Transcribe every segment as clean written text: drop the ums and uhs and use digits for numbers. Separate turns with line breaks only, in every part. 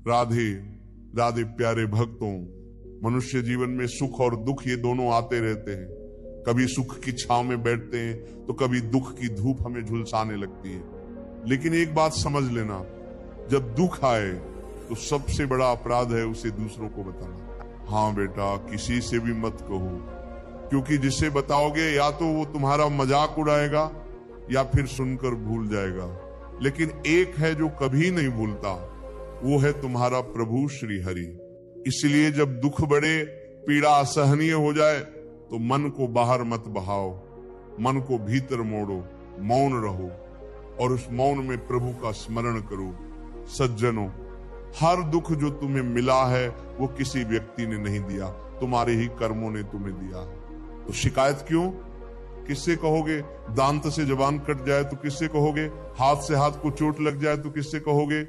राधे राधे प्यारे भक्तों, मनुष्य जीवन में सुख और दुख ये दोनों आते रहते हैं। कभी सुख की छांव में बैठते हैं तो कभी दुख की धूप हमें झुलसाने लगती है। लेकिन एक बात समझ लेना, जब दुख आए तो सबसे बड़ा अपराध है उसे दूसरों को बताना। हाँ बेटा, किसी से भी मत कहो, क्योंकि जिसे बताओगे या तो वो तुम्हारा मजाक उड़ाएगा या फिर सुनकर भूल जाएगा। लेकिन एक है जो कभी नहीं भूलता, वो है तुम्हारा प्रभु श्री हरि। इसलिए जब दुख बढ़े, पीड़ा असहनीय हो जाए तो मन को बाहर मत बहाओ, मन को भीतर मोड़ो, मौन रहो और उस मौन में प्रभु का स्मरण करो। सज्जनों, हर दुख जो तुम्हें मिला है वो किसी व्यक्ति ने नहीं दिया, तुम्हारे ही कर्मों ने तुम्हें दिया है। तो शिकायत क्यों? किससे कहोगे? दांत से जबान कट जाए तो किससे कहोगे? हाथ से हाथ को चोट लग जाए तो किससे कहोगे?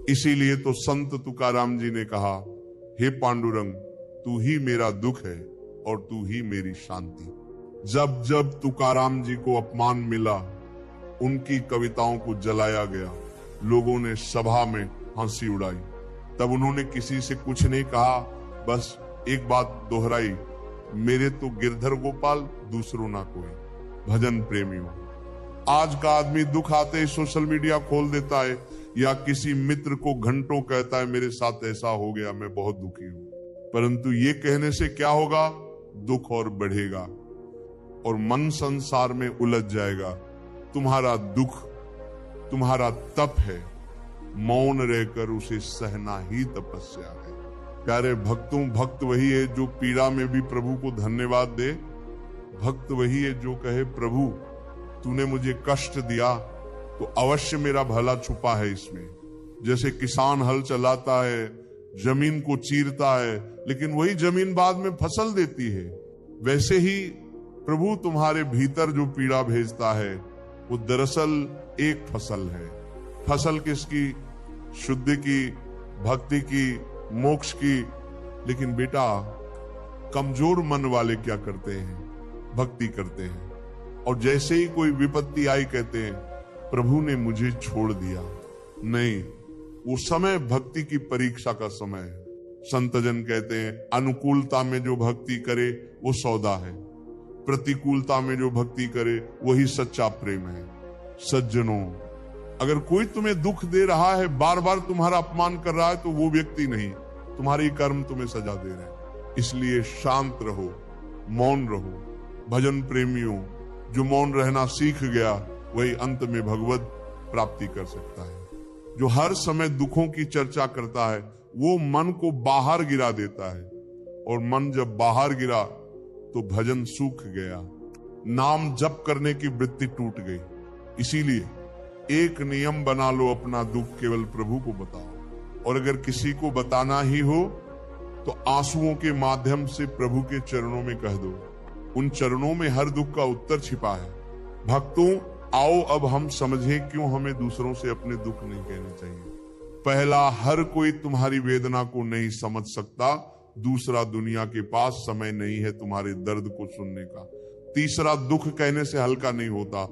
इसीलिए तो संत तुकाराम जी ने कहा, हे पांडुरंग, तू ही मेरा दुख है और तू ही मेरी शांति। जब जब तुकाराम जी को अपमान मिला, उनकी कविताओं को जलाया गया, लोगों ने सभा में हंसी उड़ाई, तब उन्होंने किसी से कुछ नहीं कहा, बस एक बात दोहराई, मेरे तो गिरधर गोपाल, दूसरों ना कोई। भजन प्रेमियों, आज का आदमी दुख आते ही सोशल मीडिया खोल देता है या किसी मित्र को घंटों कहता है मेरे साथ ऐसा हो गया, मैं बहुत दुखी हूं। परंतु ये कहने से क्या होगा? दुख और बढ़ेगा और मन संसार में उलझ जाएगा। तुम्हारा दुख तुम्हारा तप है, मौन रहकर उसे सहना ही तपस्या है। प्यारे भक्तों, भक्त वही है जो पीड़ा में भी प्रभु को धन्यवाद दे। भक्त वही है जो कहे, प्रभु तूने मुझे कष्ट दिया तो अवश्य मेरा भला छुपा है इसमें। जैसे किसान हल चलाता है, जमीन को चीरता है, लेकिन वही जमीन बाद में फसल देती है, वैसे ही प्रभु तुम्हारे भीतर जो पीड़ा भेजता है वो दरअसल एक फसल है। फसल किसकी? शुद्धि की, भक्ति की, मोक्ष की। लेकिन बेटा, कमजोर मन वाले क्या करते हैं? भक्ति करते हैं और जैसे ही कोई विपत्ति आई कहते हैं प्रभु ने मुझे छोड़ दिया। नहीं, वो समय भक्ति की परीक्षा का समय है। संतजन कहते हैं, अनुकूलता में जो भक्ति करे वो सौदा है, प्रतिकूलता में जो भक्ति करे वही सच्चा प्रेम है। सज्जनों, अगर कोई तुम्हें दुख दे रहा है, बार बार तुम्हारा अपमान कर रहा है, तो वो व्यक्ति नहीं, तुम्हारे कर्म तुम्हें सजा दे रहे हैं। इसलिए शांत रहो, मौन रहो। भजन प्रेमियों, जो मौन रहना सीख गया वही अंत में भगवत प्राप्ति कर सकता है। जो हर समय दुखों की चर्चा करता है वो मन को बाहर गिरा देता है, और मन जब बाहर गिरा तो भजन सूख गया, नाम जप करने की वृत्ति टूट गई। इसीलिए एक नियम बना लो, अपना दुख केवल प्रभु को बताओ, और अगर किसी को बताना ही हो तो आंसुओं के माध्यम से प्रभु के चरणों में कह दो। उन चरणों में हर दुख का उत्तर छिपा है। भक्तों, आओ अब हम समझें क्यों हमें दूसरों से अपने दुख नहीं कहने चाहिए। पहला, हर कोई तुम्हारी वेदना को नहीं समझ सकता। दूसरा, दुनिया के पास समय नहीं है तुम्हारे दर्द को सुनने का। तीसरा, दुख कहने से हल्का नहीं होता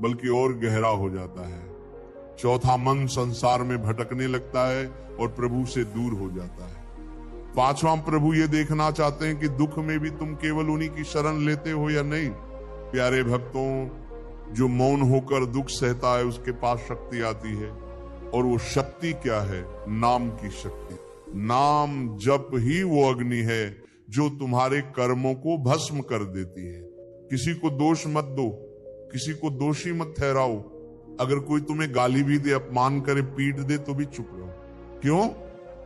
बल्कि और गहरा हो जाता है। चौथा, मन संसार में भटकने लगता है और प्रभु से दूर हो जाता है। पांचवा, प्रभु ये देखना चाहते हैं कि दुख में भी तुम केवल उन्हीं की शरण लेते हो या नहीं। प्यारे भक्तों, जो मौन होकर दुख सहता है उसके पास शक्ति आती है, और वो शक्ति क्या है? नाम की शक्ति। नाम जप ही वो अग्नि है जो तुम्हारे कर्मों को भस्म कर देती है। किसी को दोष मत दो, किसी को दोषी मत ठहराओ। अगर कोई तुम्हें गाली भी दे, अपमान करे, पीट दे तो भी चुप रहो। क्यों?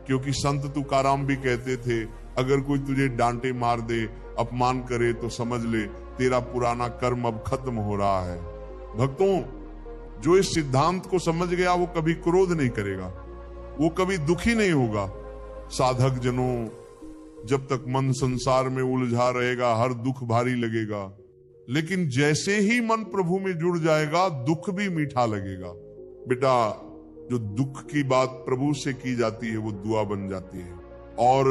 क्योंकि संत तुकाराम भी कहते थे, अगर कोई तुझे डांटे, मार दे, अपमान करे तो समझ ले तेरा पुराना कर्म अब खत्म हो रहा है। भक्तों, जो इस सिद्धांत को समझ गया वो कभी क्रोध नहीं करेगा, वो कभी दुखी नहीं होगा। साधक जनों, जब तक मन संसार में उलझा रहेगा हर दुख भारी लगेगा, लेकिन जैसे ही मन प्रभु में जुड़ जाएगा दुख भी मीठा लगेगा। बेटा, जो दुख की बात प्रभु से की जाती है वो दुआ बन जाती है, और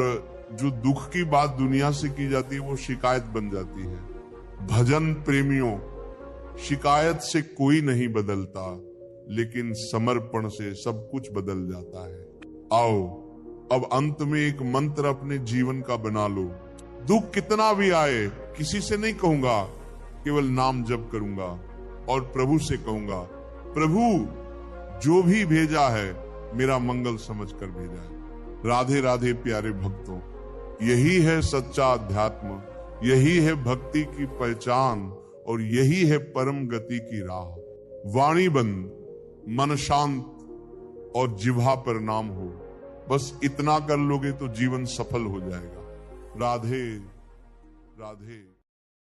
जो दुख की बात दुनिया से की जाती है वो शिकायत बन जाती है। भजन प्रेमियों, शिकायत से कोई नहीं बदलता, लेकिन समर्पण से सब कुछ बदल जाता है। आओ अब अंत में एक मंत्र अपने जीवन का बना लो। दुख कितना भी आए किसी से नहीं कहूंगा, केवल नाम जप करूंगा और प्रभु से कहूंगा, प्रभु जो भी भेजा है मेरा मंगल समझकर भेजा है। राधे राधे प्यारे भक्तों, यही है सच्चा अध्यात्म, यही है भक्ति की पहचान और यही है परम गति की राह। वाणी बंद, मन शांत और जिह्वा पर नाम हो, बस इतना कर लोगे तो जीवन सफल हो जाएगा। राधे राधे।